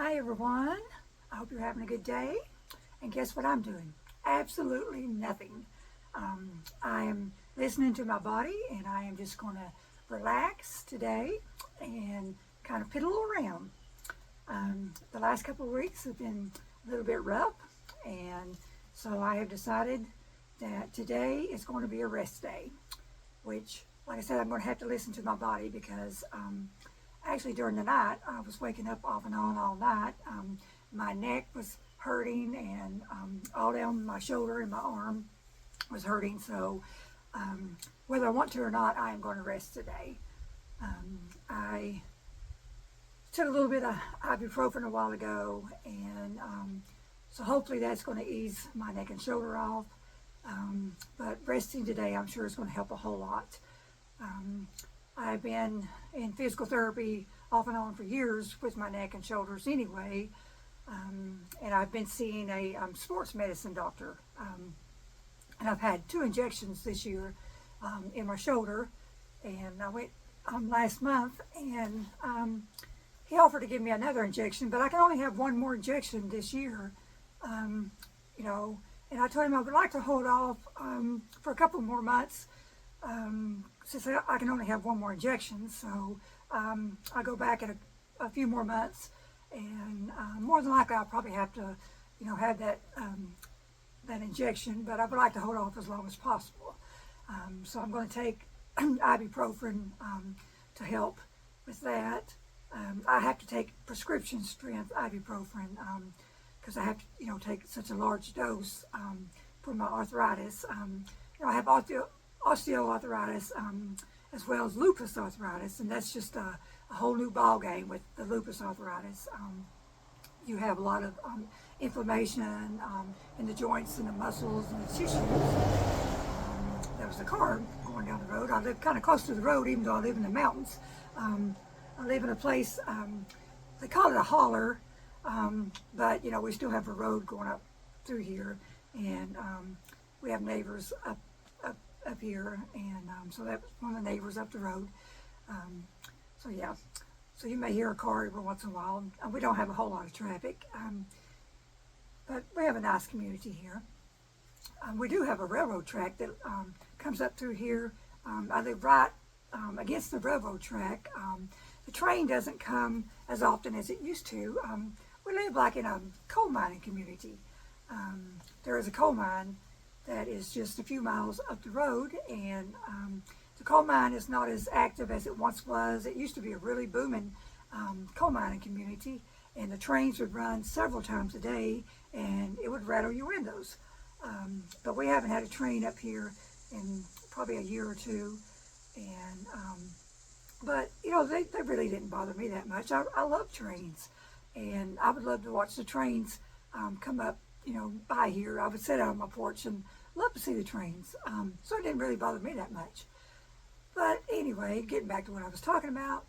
Hi everyone, I hope you're having a good day. And guess what I'm doing? Absolutely nothing. I am listening to my body and I am just going to relax today and kind of piddle around. The last couple of weeks have been a little bit rough, and so I have decided that today is going to be a rest day, which, like I said, I'm going to have to listen to my body because actually during the night I was waking up off and on all night. My neck was hurting, and all down my shoulder and my arm was hurting. So whether I want to or not, I am going to rest today. I took a little bit of ibuprofen a while ago, and so hopefully that's going to ease my neck and shoulder off. But resting today, I'm sure, is going to help a whole lot. I've been in physical therapy off and on for years with my neck and shoulders anyway, and I've been seeing a sports medicine doctor, and I've had 2 injections this year in my shoulder, and I went last month, and he offered to give me another injection, but I can only have 1 more injection this year, you know, and I told him I would like to hold off for a couple more months, since I can only have 1 more injection. So I'll go back in a few more months, and more than likely I'll probably have to, have that injection, but I would like to hold off as long as possible. So I'm going to take ibuprofen to help with that. I have to take prescription strength ibuprofen because I have to, take such a large dose for my arthritis. I have osteoarthritis as well as lupus arthritis, and that's just a whole new ball game with the lupus arthritis. You have a lot of inflammation in the joints and the muscles and the tissues. There was a car going down the road. I live kind of close to the road, even though I live in the mountains. I live in a place, they call it a holler, but we still have a road going up through here, and we have neighbors up here, and so that was one of the neighbors up the road. So yeah, so you may hear a car every once in a while. We don't have a whole lot of traffic, but we have a nice community here. We do have a railroad track that comes up through here. I live right against the railroad track. The train doesn't come as often as it used to. We live like in a coal mining community. There is a coal mine that is just a few miles up the road, and the coal mine is not as active as it once was. It used to be a really booming coal mining community, and the trains would run several times a day, and it would rattle your windows. But we haven't had a train up here in probably a year or two, and but they really didn't bother me that much. I love trains, and I would love to watch the trains come up, by here. I would sit out on my porch and love to see the trains. So it didn't really bother me that much. But anyway, getting back to what I was talking about,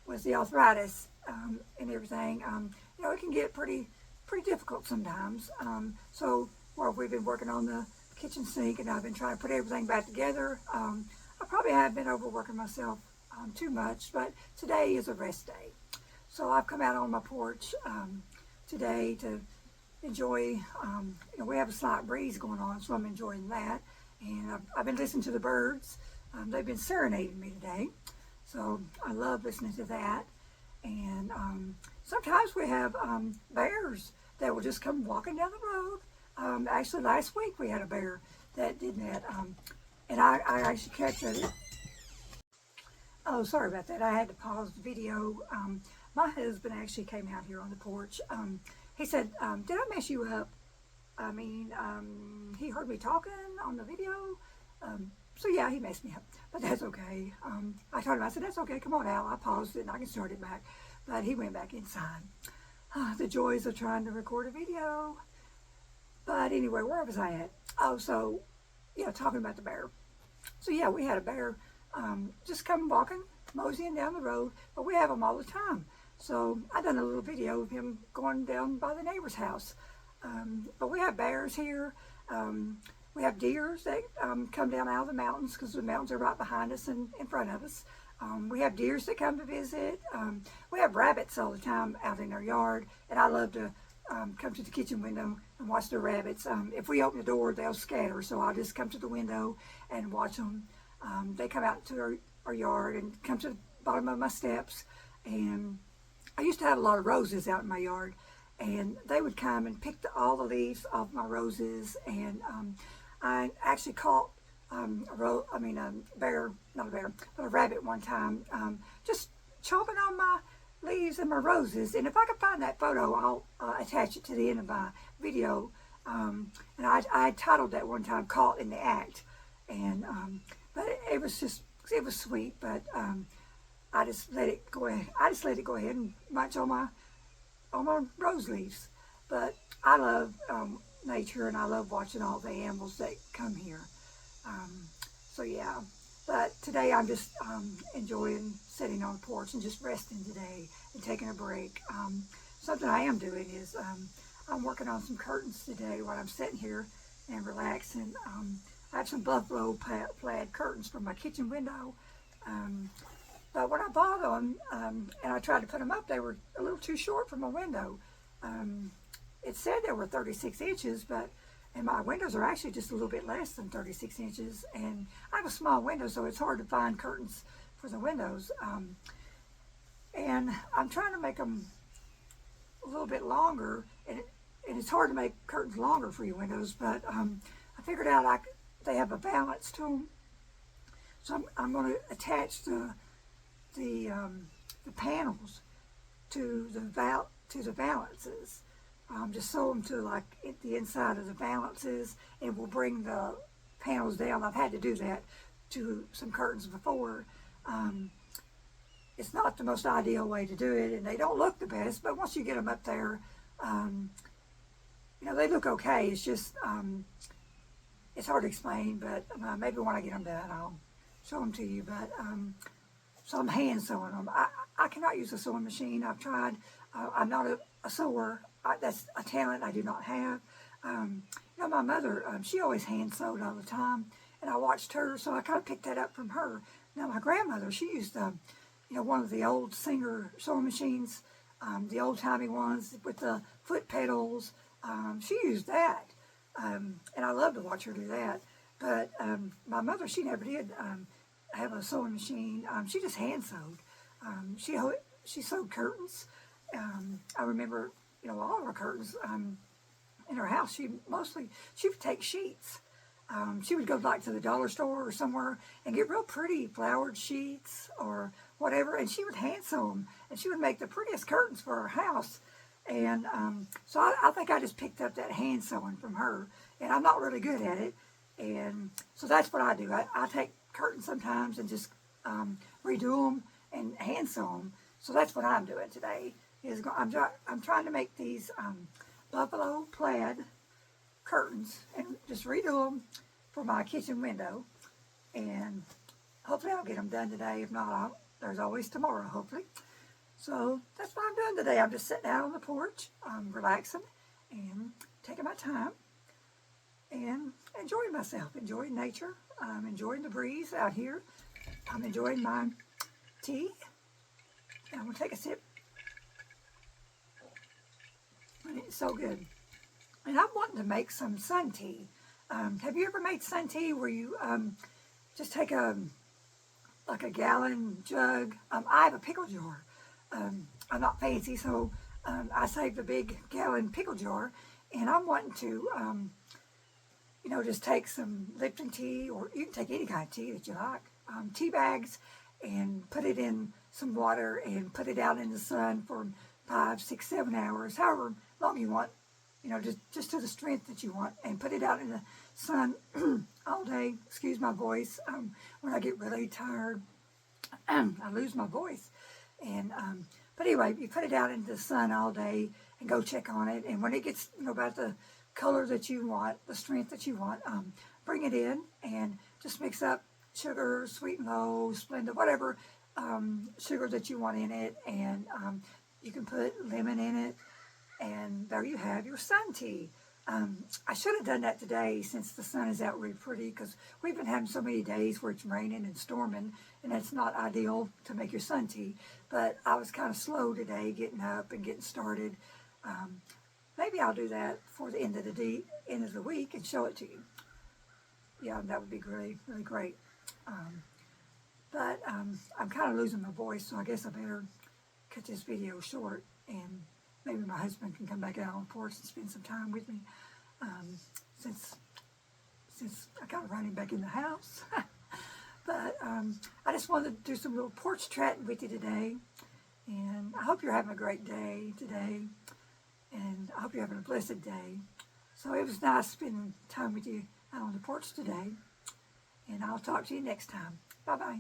was the arthritis and everything. It can get pretty difficult sometimes. So we've been working on the kitchen sink, and I've been trying to put everything back together. I probably have been overworking myself too much, but today is a rest day. So I've come out on my porch today to enjoy, we have a slight breeze going on, so I'm enjoying that. And I've been listening to the birds. They've been serenading me today, so I love listening to that. And sometimes we have bears that will just come walking down the road. Actually, last week we had a bear that did that. And I actually captured it. Oh, sorry about that. I had to pause the video. My husband actually came out here on the porch. He said, did I mess you up? I mean, he heard me talking on the video. So yeah, he messed me up, but that's okay. I told him, I said, that's okay, come on out. I paused it and I can start it back. But he went back inside. The joys of trying to record a video. But anyway, where was I at? Oh, so, talking about the bear. So yeah, we had a bear just come walking, moseying down the road, but we have them all the time. So I done a little video of him going down by the neighbor's house. But we have bears here. We have deers that come down out of the mountains because the mountains are right behind us and in front of us. We have deers that come to visit. We have rabbits all the time out in our yard, and I love to come to the kitchen window and watch the rabbits. If we open the door, they'll scatter, so I'll just come to the window and watch them. They come out to our yard and come to the bottom of my steps. And I used to have a lot of roses out in my yard, and they would come and pick all the leaves off my roses. And I actually caught a bear, not a bear, but a rabbit one time, just chomping on my leaves and my roses. And if I can find that photo, I'll attach it to the end of my video. And I titled that one time "Caught in the Act," and but it was sweet. But I just let it go ahead. I just let it go ahead and munch on my rose leaves. But I love nature, and I love watching all the animals that come here. So yeah, but today I'm just enjoying sitting on the porch and just resting today and taking a break. Something I am doing is I'm working on some curtains today while I'm sitting here and relaxing. I have some buffalo plaid curtains from my kitchen window. But when I bought them and I tried to put them up, they were a little too short for my window. It said they were 36 inches, and my windows are actually just a little bit less than 36 inches. And I have a small window, so it's hard to find curtains for the windows. And I'm trying to make them a little bit longer, and it's hard to make curtains longer for your windows, but I figured out they have a balance to them. So I'm going to attach the panels to the valances. Just sew them to like the inside of the valances, and we'll bring the panels down. I've had to do that to some curtains before. It's not the most ideal way to do it, and they don't look the best, but once you get them up there, they look okay. It's just, it's hard to explain, but maybe when I get them done, I'll show them to you. But so I'm hand sewing them. I cannot use a sewing machine. I've tried. I'm not a sewer. That's a talent I do not have. My mother, she always hand sewed all the time, and I watched her, so I kind of picked that up from her. Now my grandmother, she used one of the old Singer sewing machines, the old timey ones with the foot pedals. She used that, and I love to watch her do that. But my mother, she never did have a sewing machine. She just hand sewed. She sewed curtains. I remember, all of her curtains in her house. She would take sheets. She would go like to the dollar store or somewhere and get real pretty flowered sheets or whatever, and she would hand sew them, and she would make the prettiest curtains for her house. And so I think I just picked up that hand sewing from her, and I'm not really good at it. And so that's what I do. I take curtains sometimes and just redo them and hand sew them. So that's what I'm doing today. I'm trying to make these buffalo plaid curtains and just redo them for my kitchen window. And hopefully I'll get them done today. If not, there's always tomorrow, hopefully. So that's what I'm doing today. I'm just sitting out on the porch, relaxing and taking my time and enjoying myself, enjoying nature, enjoying the breeze out here. I'm enjoying my tea. And I'm going to take a sip. And it's so good. And I'm wanting to make some sun tea. Have you ever made sun tea where you just take a gallon jug? I have a pickle jar. I'm not fancy, so I saved a big gallon pickle jar, and I'm wanting to, just take some Lipton tea, or you can take any kind of tea that you like, tea bags, and put it in some water and put it out in the sun for 5, 6, 7 hours, however long you want, just to the strength that you want, and put it out in the sun all day. Excuse my voice. When I get really tired, I lose my voice. And but anyway, you put it out into the sun all day and go check on it. And when it gets about the color that you want, the strength that you want, bring it in and just mix up sugar, sweet and low, Splenda, whatever sugar that you want in it, and you can put lemon in it, and there you have your sun tea. I should have done that today since the sun is out really pretty, because we've been having so many days where it's raining and storming, and that's not ideal to make your sun tea. But I was kind of slow today getting up and getting started. Maybe I'll do that for the end of the week and show it to you. Yeah, that would be really, really great. But I'm kind of losing my voice, so I guess I better cut this video short, and maybe my husband can come back out on the porch and spend some time with me, since I got to run him back in the house. But I just wanted to do some little porch chatting with you today, and I hope you're having a great day today, and I hope you're having a blessed day. So it was nice spending time with you out on the porch today, and I'll talk to you next time. Bye-bye.